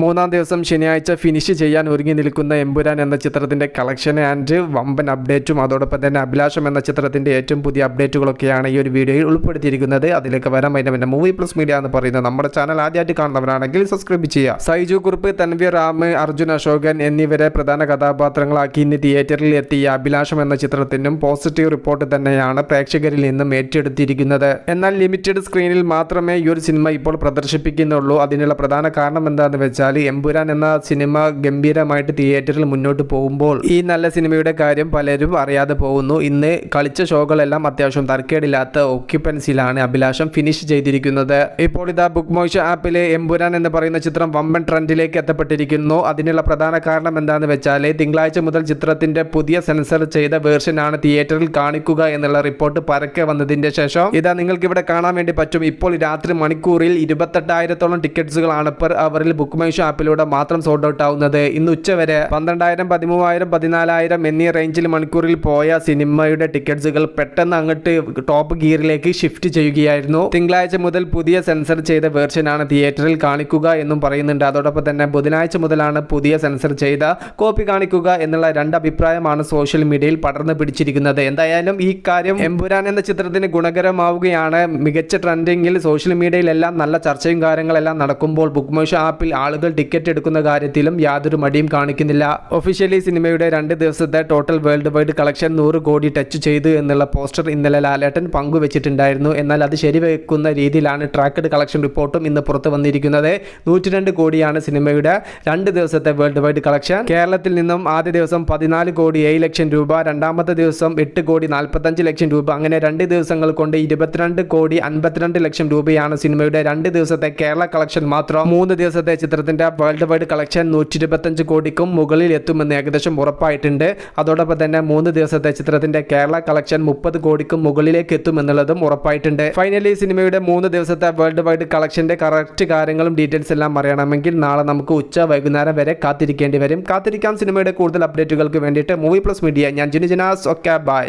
മൂന്നാം ദിവസം ശനിയാഴ്ച ഫിനിഷ് ചെയ്യാൻ ഒരുങ്ങി നിൽക്കുന്ന എമ്പുരാൻ എന്ന ചിത്രത്തിൻ്റെ കളക്ഷൻ ആൻഡ് വമ്പൻ അപ്ഡേറ്റും അതോടൊപ്പം തന്നെ അഭിലാഷം എന്ന ചിത്രത്തിൻ്റെ ഏറ്റവും പുതിയ അപ്ഡേറ്റുകളൊക്കെയാണ് ഈ ഒരു വീഡിയോയിൽ ഉൾപ്പെടുത്തിയിരിക്കുന്നത്. അതിലേക്ക് വരാൻ അതിൻ്റെ മൂവി പ്ലസ് മീഡിയ എന്ന് പറയുന്നത് നമ്മുടെ ചാനൽ ആദ്യമായിട്ട് കാണുന്നവരാണെങ്കിൽ സബ്സ്ക്രൈബ് ചെയ്യുക. സൈജു കുറുപ്പ്, തൻവീർ റാം, അർജുൻ അശോകൻ എന്നിവരെ പ്രധാന കഥാപാത്രങ്ങളാക്കി ഇന്ന് തിയേറ്ററിൽ എത്തിയ അഭിലാഷം എന്ന ചിത്രത്തിനും പോസിറ്റീവ് റിപ്പോർട്ട് തന്നെയാണ് പ്രേക്ഷകരിൽ നിന്നും ഏറ്റെടുത്തിരിക്കുന്നത്. എന്നാൽ ലിമിറ്റഡ് സ്ക്രീനിൽ മാത്രമേ ഈ ഒരു സിനിമ ഇപ്പോൾ പ്രദർശിപ്പിക്കുന്നുള്ളൂ. അതിനുള്ള പ്രധാന കാരണം എന്താണെന്ന് വെച്ചാൽ എമ്പുരാൻ എന്ന സിനിമ ഗംഭീരമായിട്ട് തിയേറ്ററിൽ മുന്നോട്ട് പോകുമ്പോൾ ഈ നല്ല സിനിമയുടെ കാര്യം പലരും അറിയാതെ പോകുന്നു. ഇന്ന് കളിച്ച ഷോകളെല്ലാം അത്യാവശ്യം തർക്കേടില്ലാത്ത ഓക്യുപ്പൻസിയിലാണ് അഭിലാഷം ഫിനിഷ് ചെയ്തിരിക്കുന്നത്. ഇപ്പോൾ ഇതാ ബുക്ക് മൈ ഷോ ആപ്പിലെ എമ്പുരാൻ എന്ന് പറയുന്ന ചിത്രം വമ്പൻ ട്രെൻഡിലേക്ക് എത്തപ്പെട്ടിരിക്കുന്നു. അതിനുള്ള പ്രധാന കാരണം എന്താണെന്ന് വെച്ചാൽ തിങ്കളാഴ്ച മുതൽ ചിത്രത്തിന്റെ പുതിയ സെൻസർ ചെയ്ത വേർഷനാണ് തിയേറ്ററിൽ കാണിക്കുക എന്നുള്ള റിപ്പോർട്ട് പരക്കെ വന്നതിന്റെ ശേഷം ഇതാ നിങ്ങൾക്ക് ഇവിടെ കാണാൻ വേണ്ടി പറ്റും. ഇപ്പോൾ രാത്രി മണിക്കൂറിൽ 28,000-ഓളം ടിക്കറ്റ്സുകളാണ് പെർ അവറിൽ ബുക്ക് മൈ ഷോ ആപ്പിലൂടെ മാത്രം സോൾഡ് ഔട്ട് ആവുന്നത്. ഇന്ന് ഉച്ചവരെ 12,000, 13,000, 14,000 എന്നീ റേഞ്ചിൽ മണിക്കൂറിൽ പോയ സിനിമയുടെ ടിക്കറ്റ്സുകൾ പെട്ടെന്ന് അങ്ങോട്ട് ടോപ്പ് ഗിയറിലേക്ക് ഷിഫ്റ്റ് ചെയ്യുകയായിരുന്നു. തിങ്കളാഴ്ച മുതൽ പുതിയ സെൻസർ ചെയ്ത വേർഷനാണ് തിയേറ്ററിൽ കാണിക്കുക എന്നും പറയുന്നുണ്ട്. അതോടൊപ്പം തന്നെ ബുധനാഴ്ച മുതലാണ് പുതിയ സെൻസർ ചെയ്ത കോപ്പി കാണിക്കുക എന്നുള്ള രണ്ട് അഭിപ്രായമാണ് സോഷ്യൽ മീഡിയയിൽ പടർന്നു പിടിച്ചിരിക്കുന്നത്. എന്തായാലും ഈ കാര്യം എമ്പുരാൻ എന്ന ചിത്രത്തിന് ഗുണകരമാവുകയാണ്. മികച്ച ട്രെൻഡിങ്ങിൽ സോഷ്യൽ മീഡിയയിലെല്ലാം നല്ല ചർച്ചയും കാര്യങ്ങളെല്ലാം നടക്കുമ്പോൾ ബുക്ക് മൈ ഷോ ആപ്പിൽ ആളുകൾ ടിക്കറ്റ് എടുക്കുന്ന കാര്യത്തിലും യാതൊരു മടിയും കാണിക്കുന്നില്ല. ഒഫീഷ്യലി സിനിമയുടെ 2 ദിവസത്തെ ടോട്ടൽ വേൾഡ് വൈഡ് കളക്ഷൻ 100 കോടി ടച്ച് ചെയ്തു എന്നുള്ള പോസ്റ്റർ ഇന്നലെ ലാലേട്ടൻ പങ്കുവച്ചിട്ടുണ്ടായിരുന്നു. എന്നാൽ അത് ശരിവെക്കുന്ന രീതിയിലാണ് ട്രാക്കഡ് കളക്ഷൻ റിപ്പോർട്ടും ഇന്ന് പുറത്തു വന്നിരിക്കുന്നത്. 102 കോടിയാണ് സിനിമയുടെ 2 ദിവസത്തെ വേൾഡ് വൈഡ് കളക്ഷൻ. കേരളത്തിൽ നിന്നും ആദ്യ ദിവസം 14 കോടി 7 ലക്ഷം രൂപ, രണ്ടാമത്തെ ദിവസം 8 കോടി 45 ലക്ഷം രൂപ, അങ്ങനെ 2 ദിവസങ്ങൾ കൊണ്ട് 22 കോടി 52 ലക്ഷം രൂപയാണ് സിനിമയുടെ 2 ദിവസത്തെ കേരള കളക്ഷൻ മാത്രം. 3 ദിവസത്തെ ചിത്രത്തിന്റെ വേൾഡ് വൈഡ് കളക്ഷൻ 125 കോടിക്കും മുകളിൽ എത്തുമെന്ന് ഏകദേശം ഉറപ്പായിട്ടുണ്ട്. അതോടൊപ്പം തന്നെ 3 ദിവസത്തെ ചിത്രത്തിന്റെ കേരള കളക്ഷൻ 30 കോടിക്കും മുകളിലേക്ക് എത്തുമെന്നുള്ളതും ഉറപ്പായിട്ടുണ്ട്. ഫൈനലി സിനിമയുടെ 3 ദിവസത്തെ വേൾഡ് വൈഡ് കളക്ഷന്റെ കറക്റ്റ് കാര്യങ്ങളും ഡീറ്റെയിൽസ് എല്ലാം അറിയണമെങ്കിൽ നാളെ നമുക്ക് വൈകുന്നേരം വരെ കാത്തിരിക്കേണ്ടി വരും. കാത്തിരിക്കാം സിനിമയുടെ കൂടുതൽ അപ്ഡേറ്റുകൾക്ക് വേണ്ടിയിട്ട്. മൂവി പ്ലസ് മീഡിയ, ഞാൻ ജിനുജനാസ്. Okay, by.